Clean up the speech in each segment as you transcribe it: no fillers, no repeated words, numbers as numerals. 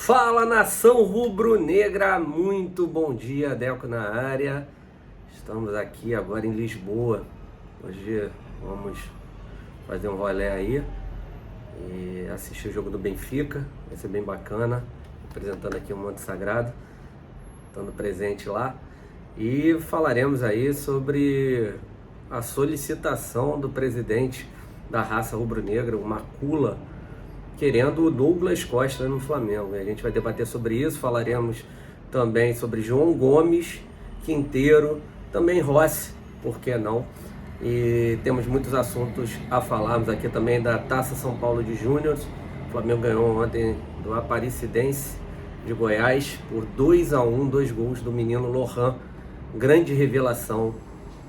Fala, nação rubro-negra, muito bom dia, Delco na área. Estamos aqui agora em Lisboa. Hoje vamos fazer um rolê aí e assistir o jogo do Benfica, vai ser bem bacana. Apresentando aqui o Monte Sagrado, estando presente lá. E falaremos aí sobre a solicitação do presidente da raça rubro-negra, o Macula, querendo o Douglas Costa no Flamengo. A gente vai debater sobre isso, falaremos também sobre João Gomes, Quinteiro, também Rossi, por que não? E temos muitos assuntos a falarmos aqui também da Taça São Paulo de Júnior. O Flamengo ganhou ontem do Aparecidense de Goiás por 2-1, 2 gols do menino Lohan, grande revelação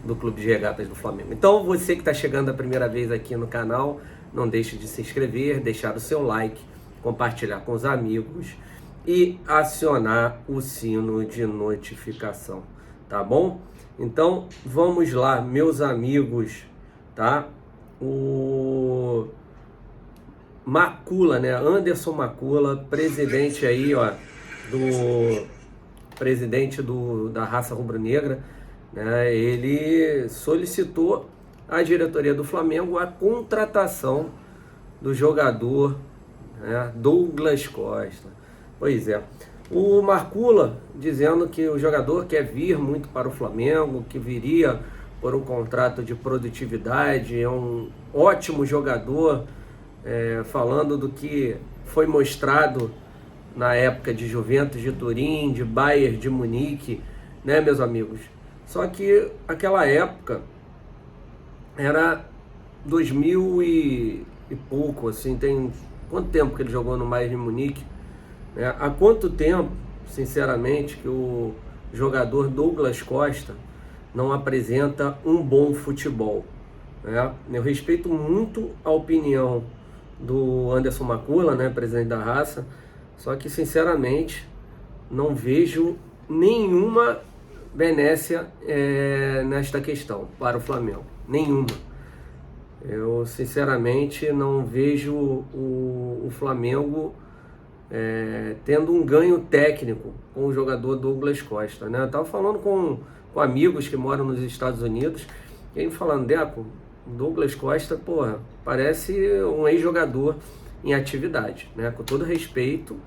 do Clube de Regatas do Flamengo. Então, você que está chegando a primeira vez aqui no canal, não deixe de se inscrever, deixar o seu like, compartilhar com os amigos e acionar o sino de notificação, tá bom? Então, vamos lá, meus amigos, tá? O Macula, né? Anderson Macula, presidente aí, ó, da raça rubro-negra, né? Ele solicitou à diretoria do Flamengo a contratação do jogador, né, Douglas Costa. Pois é, o Macula dizendo que o jogador quer vir muito para o Flamengo, que viria por um contrato de produtividade, é um ótimo jogador, falando do que foi mostrado na época de Juventus de Turim, de Bayern de Munique, né, meus amigos? Só que aquela época era 2000 e pouco, assim, tem quanto tempo que ele jogou no Bayern de Munique? Há quanto tempo, sinceramente, que o jogador Douglas Costa não apresenta um bom futebol, né? Eu respeito muito a opinião do Anderson Macula, né, presidente da raça, só que, sinceramente, não vejo nenhuma benécia nesta questão para o Flamengo. Nenhuma. Eu sinceramente não vejo o Flamengo tendo um ganho técnico com o jogador Douglas Costa, né? Eu estava falando com amigos que moram nos Estados Unidos e aí falando, Deco, Douglas Costa, porra, parece um ex-jogador em atividade, né? Com todo respeito,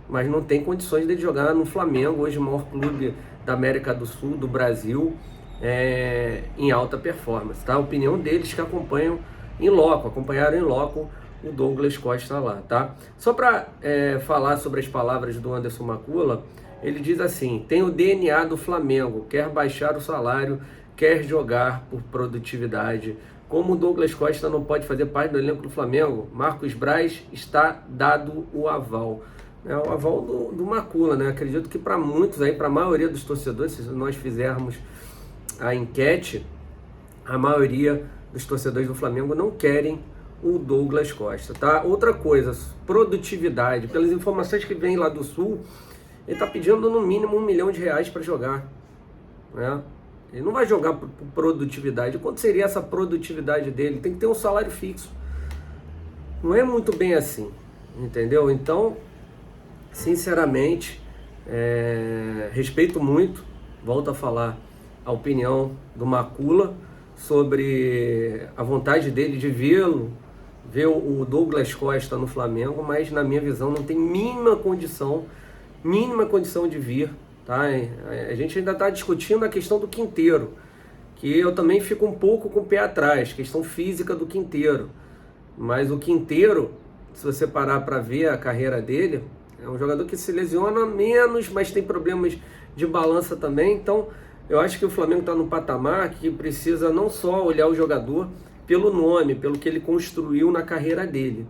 mas não tem condições de jogar no Flamengo, hoje o maior clube da América do Sul, do Brasil, em alta performance, tá? A opinião deles que acompanharam em loco o Douglas Costa lá, tá? Só para falar sobre as palavras do Anderson Macula, ele diz assim: tem o DNA do Flamengo, quer baixar o salário, quer jogar por produtividade. Como o Douglas Costa não pode fazer parte do elenco do Flamengo, Marcos Braz está dado o aval. O aval do Macula, né? Acredito que para muitos aí, para a maioria dos torcedores, se nós fizermos a enquete, a maioria dos torcedores do Flamengo não querem o Douglas Costa, tá? Outra coisa, produtividade. Pelas informações que vem lá do Sul, ele está pedindo no mínimo R$1 milhão para jogar, né? Ele não vai jogar por produtividade. Quanto seria essa produtividade dele? Tem que ter um salário fixo. Não é muito bem assim, entendeu? Então, sinceramente, respeito muito, volto a falar, a opinião do Macula sobre a vontade dele de ver o Douglas Costa no Flamengo, mas na minha visão não tem mínima condição de vir, tá? A gente ainda está discutindo a questão do Quinteiro, que eu também fico um pouco com o pé atrás, questão física do Quinteiro, mas o Quinteiro, se você parar para ver a carreira dele, é um jogador que se lesiona menos, mas tem problemas de balança também. Então eu acho que o Flamengo está num patamar que precisa não só olhar o jogador pelo nome, pelo que ele construiu na carreira dele,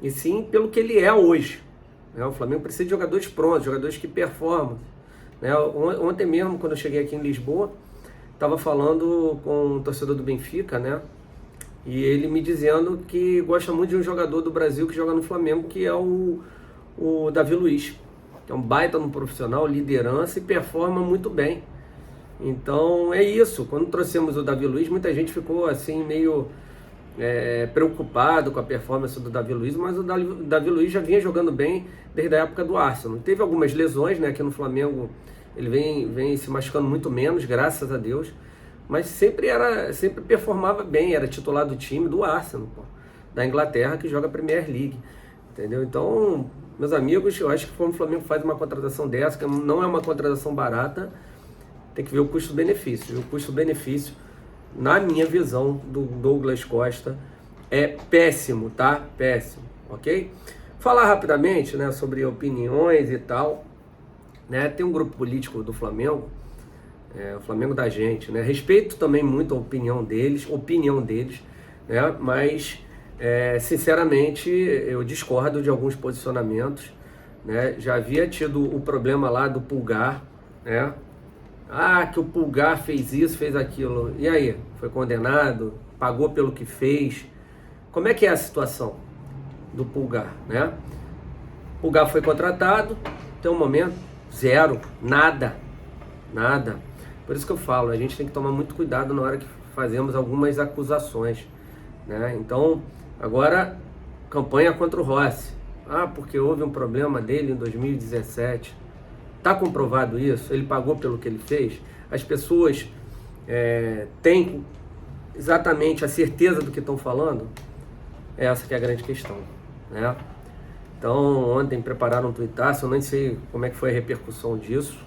e sim pelo que ele é hoje, né? O Flamengo precisa de jogadores prontos, jogadores que performam, né? Ontem mesmo, quando eu cheguei aqui em Lisboa, estava falando com um torcedor do Benfica, né? E ele me dizendo que gosta muito de um jogador do Brasil que joga no Flamengo, que é o Davi Luiz, que é um baita no profissional, liderança e performa muito bem. Então é isso, quando trouxemos o Davi Luiz, muita gente ficou assim meio preocupado com a performance do Davi Luiz, mas o Davi Luiz já vinha jogando bem desde a época do Arsenal. Teve algumas lesões, né, aqui no Flamengo, ele vem se machucando muito menos, graças a Deus, mas sempre performava bem, era titular do time do Arsenal, pô, da Inglaterra, que joga a Premier League, entendeu? Então, meus amigos, eu acho que quando o Flamengo faz uma contratação dessa, que não é uma contratação barata, tem que ver o custo-benefício. O custo-benefício, na minha visão, do Douglas Costa é péssimo, tá? Péssimo, ok? Falar rapidamente, né, sobre opiniões e tal, né? Tem um grupo político do Flamengo, o Flamengo da gente, né? Respeito também muito a opinião deles, né? Mas, sinceramente, eu discordo de alguns posicionamentos, né? Já havia tido o problema lá do Pulgar, né? Ah, que o Pulgar fez isso, fez aquilo. E aí? Foi condenado? Pagou pelo que fez? Como é que é a situação do Pulgar, né? O Pulgar foi contratado, até o momento, zero, nada. Por isso que eu falo, a gente tem que tomar muito cuidado na hora que fazemos algumas acusações, né? Então, agora, campanha contra o Rossi. Ah, porque houve um problema dele em 2017. Está comprovado isso? Ele pagou pelo que ele fez? As pessoas têm exatamente a certeza do que estão falando? Essa que é a grande questão, né? Então, ontem prepararam um tuitaço, eu nem sei como é que foi a repercussão disso,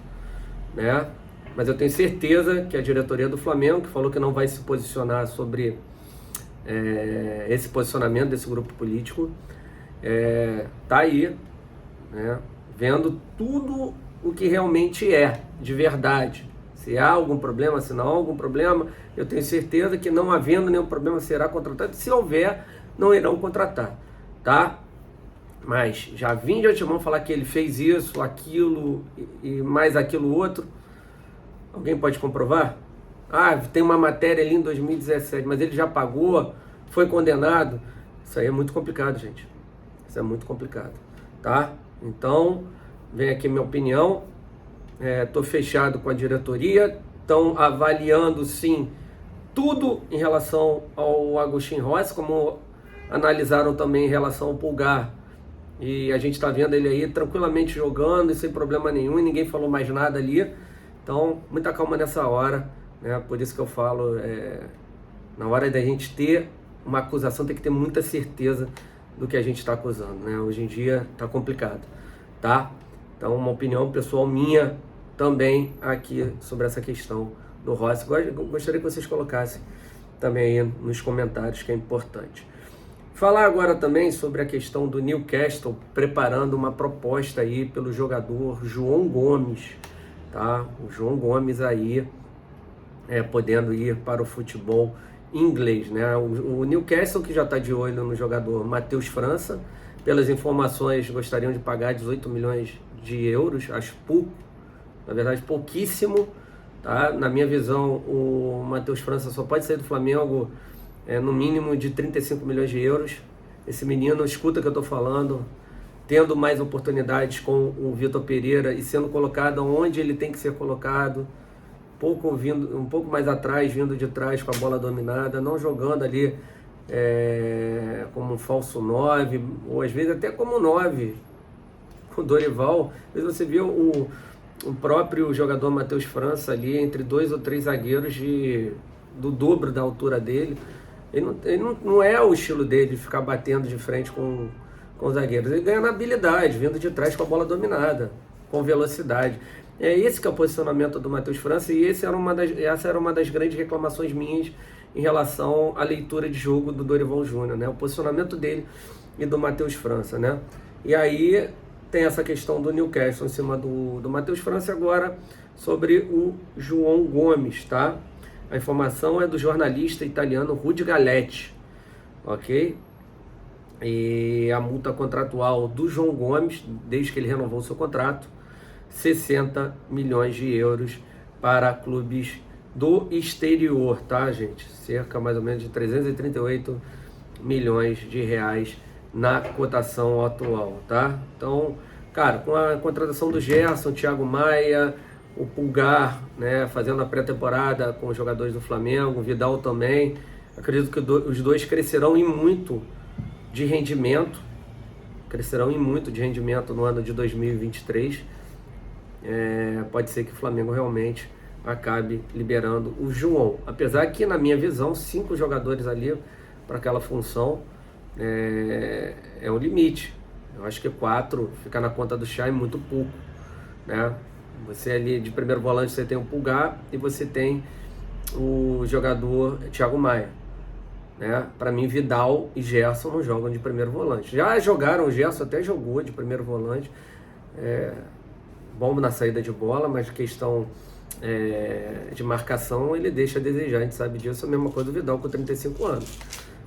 né? Mas eu tenho certeza que a diretoria do Flamengo, que falou que não vai se posicionar sobre esse posicionamento desse grupo político, tá aí, né? Vendo tudo o que realmente é, de verdade. Se há algum problema, se não há algum problema, eu tenho certeza que não havendo nenhum problema será contratado. Se houver, não irão contratar, tá? Mas já vim de antemão falar que ele fez isso, aquilo e mais aquilo outro. Alguém pode comprovar? Ah, tem uma matéria ali em 2017, mas ele já pagou, foi condenado. Isso aí é muito complicado, gente. Isso é muito complicado, tá? Então, vem aqui minha opinião. Estou fechado com a diretoria. Estão avaliando, sim, tudo em relação ao Agostinho Rossi, como analisaram também em relação ao Pulgar. E a gente está vendo ele aí tranquilamente jogando e sem problema nenhum, e ninguém falou mais nada ali. Então, muita calma nessa hora, né? Por isso que eu falo, na hora da gente ter uma acusação, tem que ter muita certeza do que a gente está acusando, né? Hoje em dia está complicado, tá? Então, uma opinião pessoal minha também aqui sobre essa questão do Rossi. Gostaria que vocês colocassem também aí nos comentários, que é importante. Falar agora também sobre a questão do Newcastle preparando uma proposta aí pelo jogador João Gomes, tá? O João Gomes aí podendo ir para o futebol inglês, né? O Newcastle, que já está de olho no jogador Matheus França, pelas informações gostariam de pagar 18 milhões de euros, acho pouco, na verdade pouquíssimo, tá? Na minha visão, o Matheus França só pode sair do Flamengo no mínimo de 35 milhões de euros. Esse menino escuta o que eu estou falando, tendo mais oportunidades com o Vitor Pereira e sendo colocado onde ele tem que ser colocado, um pouco mais atrás, vindo de trás com a bola dominada, não jogando ali como um falso 9, ou às vezes até como 9. O Dorival, às vezes você viu o próprio jogador Matheus França ali entre 2 ou 3 zagueiros do dobro da altura dele. Ele não é o estilo dele de ficar batendo de frente com os zagueiros. Ele ganha na habilidade, vindo de trás com a bola dominada, com velocidade. É esse que é o posicionamento do Matheus França, e essa era uma das grandes reclamações minhas em relação à leitura de jogo do Dorival Júnior, né? O posicionamento dele e do Matheus França, né? E aí tem essa questão do Newcastle em cima do Matheus França. Agora sobre o João Gomes, tá? A informação é do jornalista italiano Rudy Galetti, ok? E a multa contratual do João Gomes, desde que ele renovou seu contrato, 60 milhões de euros para clubes do exterior, tá, gente? Cerca mais ou menos de 338 milhões de reais na cotação atual, tá? Então, cara, com a contratação do Gerson, Thiago Maia, o Pulgar, né, fazendo a pré-temporada com os jogadores do Flamengo, o Vidal também, Acredito que os dois crescerão em muito de rendimento, no ano de 2023. Pode ser que o Flamengo realmente acabe liberando o João. Apesar que, na minha visão, 5 jogadores ali para aquela função é um limite. Eu acho que 4 ficar na conta do chá é muito pouco, né? Você ali de primeiro volante você tem o Pulgar e você tem o jogador Thiago Maia, né? Para mim, Vidal e Gerson não jogam de primeiro volante. Já jogaram, o Gerson até jogou de primeiro volante, bom na saída de bola, mas questão de marcação ele deixa a desejar, a gente sabe disso. A mesma coisa do Vidal com 35 anos,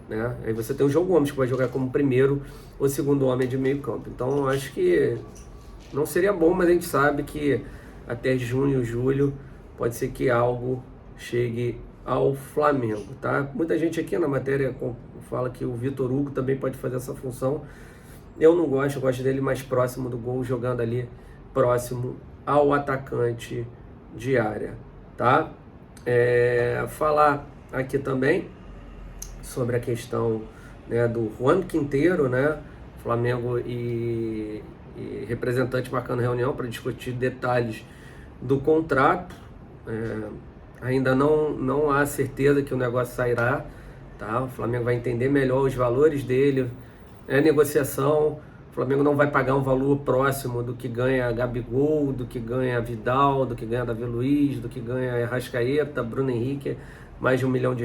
né? Aí você tem o João Gomes que vai jogar como primeiro ou segundo homem de meio campo. Então eu acho que não seria bom, mas a gente sabe que até junho, julho, pode ser que algo chegue ao Flamengo, tá? Muita gente aqui na matéria fala que o Vitor Hugo também pode fazer essa função. Eu não gosto, eu gosto dele mais próximo do gol, jogando ali próximo ao atacante de área, tá? Falar aqui também sobre a questão, né, do Juan Quinteiro, né? Flamengo e representante marcando reunião para discutir detalhes do contrato. Ainda não há certeza que o negócio sairá, tá? O Flamengo vai entender melhor os valores dele, negociação. O Flamengo não vai pagar um valor próximo do que ganha Gabigol, do que ganha Vidal, do que ganha Davi Luiz, do que ganha Arrascaeta, Bruno Henrique, mais de R$1 milhão.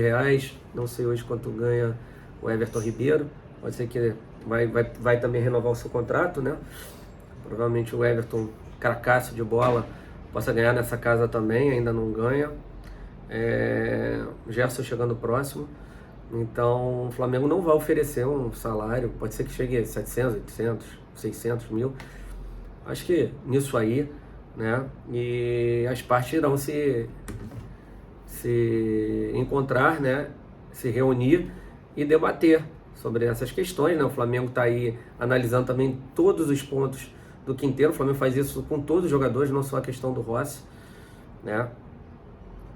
Não sei hoje quanto ganha o Everton Ribeiro. Pode ser que vai também renovar o seu contrato, né? Provavelmente o Everton, cracaço de bola, possa ganhar nessa casa também, ainda não ganha. O Gerson chegando próximo. Então o Flamengo não vai oferecer um salário, pode ser que chegue a 700, 800, 600 mil. Acho que nisso aí, né? E as partes irão se encontrar, né? Se reunir e debater sobre essas questões, né? O Flamengo está aí analisando também todos os pontos do Quinteiro. O Flamengo faz isso com todos os jogadores, não só a questão do Rossi, né?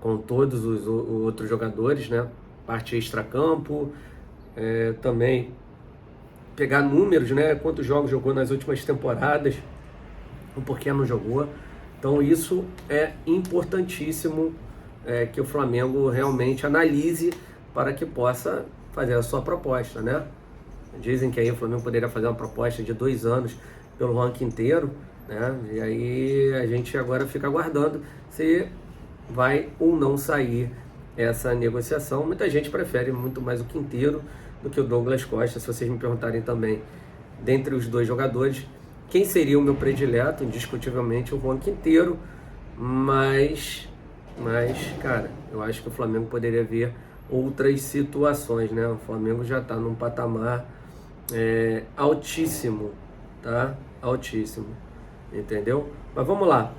Com todos os outros jogadores, né? Parte extracampo, também pegar números, né? Quantos jogos jogou nas últimas temporadas, o porquê não jogou. Então isso é importantíssimo, que o Flamengo realmente analise para que possa fazer a sua proposta, né? Dizem que aí o Flamengo poderia fazer uma proposta de 2 anos pelo ranking inteiro, né? E aí a gente agora fica aguardando se vai ou não sair essa negociação. Muita gente prefere muito mais o Quinteiro do que o Douglas Costa. Se vocês me perguntarem também, dentre os dois jogadores, quem seria o meu predileto? Indiscutivelmente o Juan Quinteiro, mas cara, eu acho que o Flamengo poderia ver outras situações, né? O Flamengo já está num patamar altíssimo, tá? Altíssimo, entendeu? Mas vamos lá.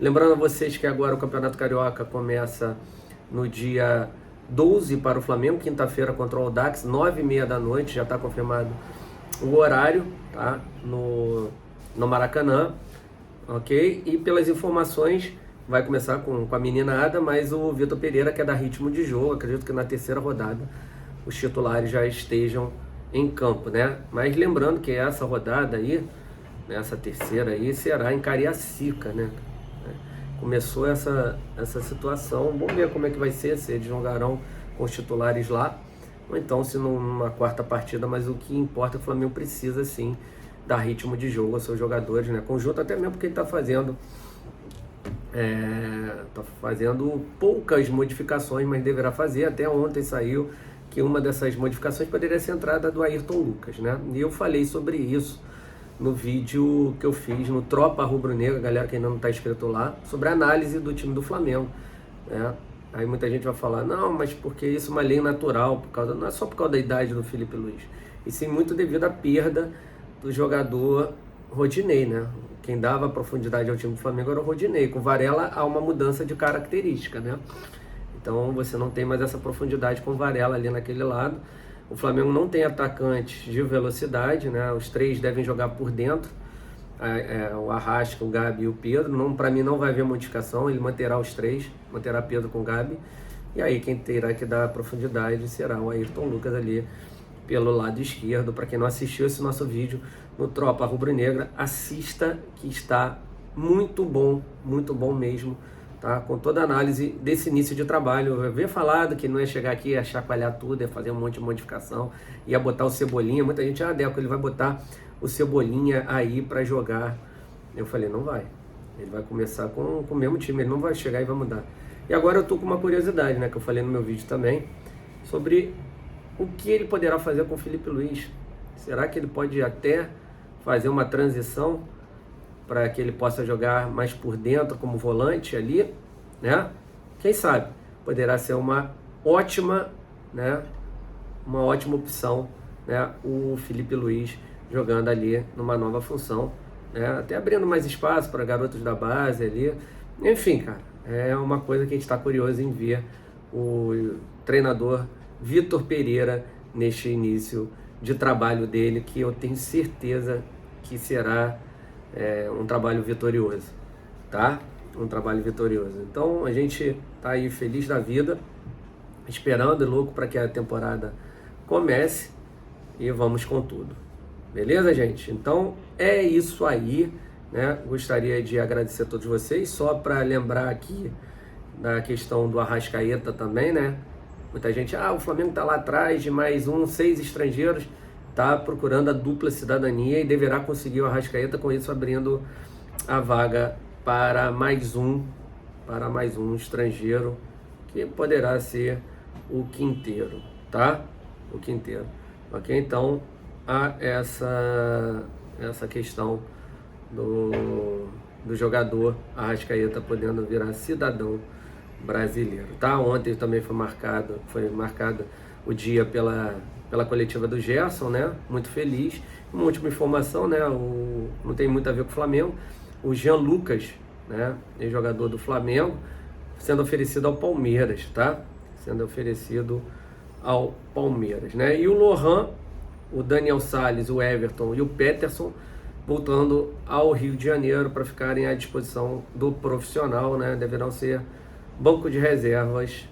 Lembrando a vocês que agora o Campeonato Carioca começa no dia 12 para o Flamengo, quinta-feira contra o Audax, 9h30 da noite, já está confirmado o horário, tá? No Maracanã, ok? E pelas informações, vai começar com a meninada, mas o Vitor Pereira quer dar ritmo de jogo. Acredito que na terceira rodada os titulares já estejam em campo, né? Mas lembrando que essa rodada aí, essa terceira aí, será em Cariacica, né? Começou essa situação. Vamos ver como é que vai ser, se eles jogarão com os titulares lá, ou então se numa quarta partida. Mas o que importa é que o Flamengo precisa sim dar ritmo de jogo aos seus jogadores, né? Conjunto, até mesmo porque ele está fazendo poucas modificações, mas deverá fazer. Até ontem saiu que uma dessas modificações poderia ser a entrada do Ayrton Lucas, né? E eu falei sobre isso no vídeo que eu fiz no Tropa Rubro-Negra, galera que ainda não está inscrito lá, sobre a análise do time do Flamengo, né? Aí muita gente vai falar, não, mas porque isso é uma lei natural, não é só por causa da idade do Felipe Luiz, e sim muito devido à perda do jogador Rodinei, né? Quem dava profundidade ao time do Flamengo era o Rodinei. Com o Varela há uma mudança de característica, né? Então você não tem mais essa profundidade com o Varela ali naquele lado. O Flamengo não tem atacantes de velocidade, né? Os 3 devem jogar por dentro. O Arrasca, o Gabi e o Pedro. Para mim não vai haver modificação, ele manterá os 3, manterá Pedro com o Gabi. E aí quem terá que dar profundidade será o Ayrton Lucas ali pelo lado esquerdo. Para quem não assistiu esse nosso vídeo no Tropa Rubro-Negra, assista, que está muito bom mesmo, tá? Com toda a análise desse início de trabalho. Eu havia falado que não ia chegar aqui, ia chacoalhar tudo, ia fazer um monte de modificação, ia botar o Cebolinha. Muita gente, Deco, ele vai botar o Cebolinha aí para jogar. Eu falei, não vai. Ele vai começar com o mesmo time, ele não vai chegar e vai mudar. E agora eu tô com uma curiosidade, né, que eu falei no meu vídeo também, sobre o que ele poderá fazer com o Felipe Luiz. Será que ele pode até fazer uma transição para que ele possa jogar mais por dentro como volante ali, né? Quem sabe? Poderá ser uma ótima, né, uma ótima opção, né, o Felipe Luiz jogando ali numa nova função, né, até abrindo mais espaço para garotos da base ali. Enfim, cara, é uma coisa que a gente está curioso em ver o treinador Vitor Pereira neste início de trabalho dele, que eu tenho certeza que será um trabalho vitorioso, tá? Um trabalho vitorioso. Então a gente tá aí feliz da vida, esperando e louco para que a temporada comece e vamos com tudo. Beleza, gente? Então é isso aí, né? Gostaria de agradecer a todos vocês, só para lembrar aqui da questão do Arrascaeta também, né? Muita gente, o Flamengo tá lá atrás de mais 6 estrangeiros, tá procurando a dupla cidadania e deverá conseguir o Arrascaeta, com isso abrindo a vaga para mais um estrangeiro, que poderá ser o Quinteiro, tá? O Quinteiro. Ok? Então, há essa questão do jogador Arrascaeta podendo virar cidadão brasileiro, tá? Ontem também foi marcado o dia pela coletiva do Gerson, né? Muito feliz. Uma última informação, né? Não tem muito a ver com o Flamengo. O Jean Lucas, né? Jogador do Flamengo, sendo oferecido ao Palmeiras, tá? Sendo oferecido ao Palmeiras, né? E o Lohan, o Daniel Salles, o Everton e o Peterson voltando ao Rio de Janeiro para ficarem à disposição do profissional, né? Deverão ser banco de reservas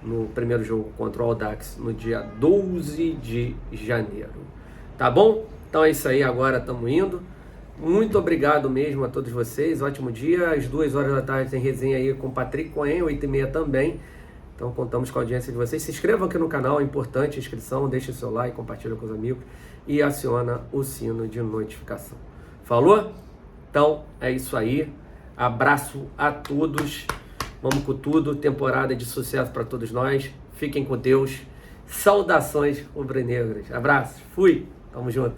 no primeiro jogo contra o Audax no dia 12 de janeiro. Tá bom? Então é isso aí, agora estamos indo. Muito obrigado mesmo a todos vocês, ótimo dia. Às 2 horas da tarde tem resenha aí com o Patrick Cohen, 8h30 também. Então contamos com a audiência de vocês. Se inscrevam aqui no canal, é importante a inscrição, deixe seu like, compartilha com os amigos e aciona o sino de notificação. Falou? Então é isso aí. Abraço a todos. Vamos com tudo. Temporada de sucesso para todos nós. Fiquem com Deus. Saudações rubro-negras. Abraço. Fui. Tamo junto.